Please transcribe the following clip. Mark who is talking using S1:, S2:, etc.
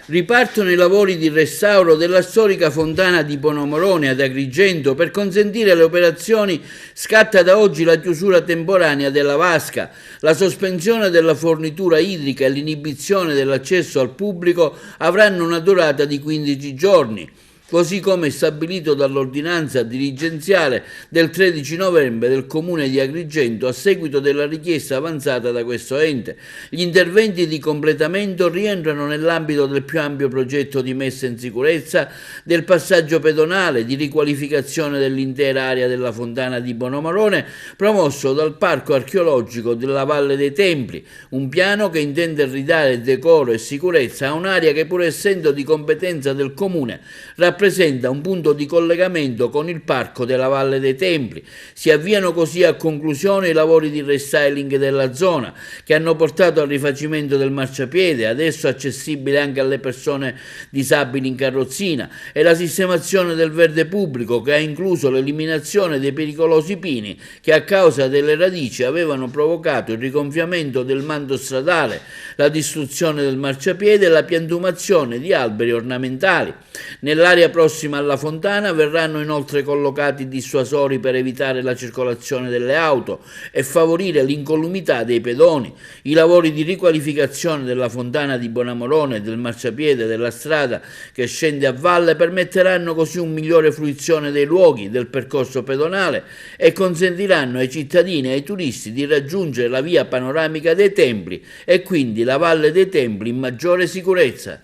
S1: Ripartono i lavori di restauro della storica fontana di Bonomorone ad Agrigento. Per consentire le operazioni scatta da oggi la chiusura temporanea della vasca. La sospensione della fornitura idrica e l'inibizione dell'accesso al pubblico avranno una durata di 15 giorni. Così come stabilito dall'ordinanza dirigenziale del 13 novembre del Comune di Agrigento a seguito della richiesta avanzata da questo ente. Gli interventi di completamento rientrano nell'ambito del più ampio progetto di messa in sicurezza del passaggio pedonale, di riqualificazione dell'intera area della fontana di Bonomorone, promosso dal Parco archeologico della Valle dei Templi, un piano che intende ridare decoro e sicurezza a un'area che, pur essendo di competenza del Comune, rappresenta un punto di collegamento con il Parco della Valle dei Templi. Si avviano così a conclusione i lavori di restyling della zona, che hanno portato al rifacimento del marciapiede, adesso accessibile anche alle persone disabili in carrozzina, e la sistemazione del verde pubblico, che ha incluso l'eliminazione dei pericolosi pini che a causa delle radici avevano provocato il rigonfiamento del manto stradale, la distruzione del marciapiede e la piantumazione di alberi ornamentali. Nell'area prossima alla fontana verranno inoltre collocati dissuasori per evitare la circolazione delle auto e favorire l'incolumità dei pedoni. I lavori di riqualificazione della fontana di Bonomorone e del marciapiede della strada che scende a valle permetteranno così un migliore fruizione dei luoghi del percorso pedonale e consentiranno ai cittadini e ai turisti di raggiungere la via panoramica dei templi e quindi la Valle dei Templi in maggiore sicurezza.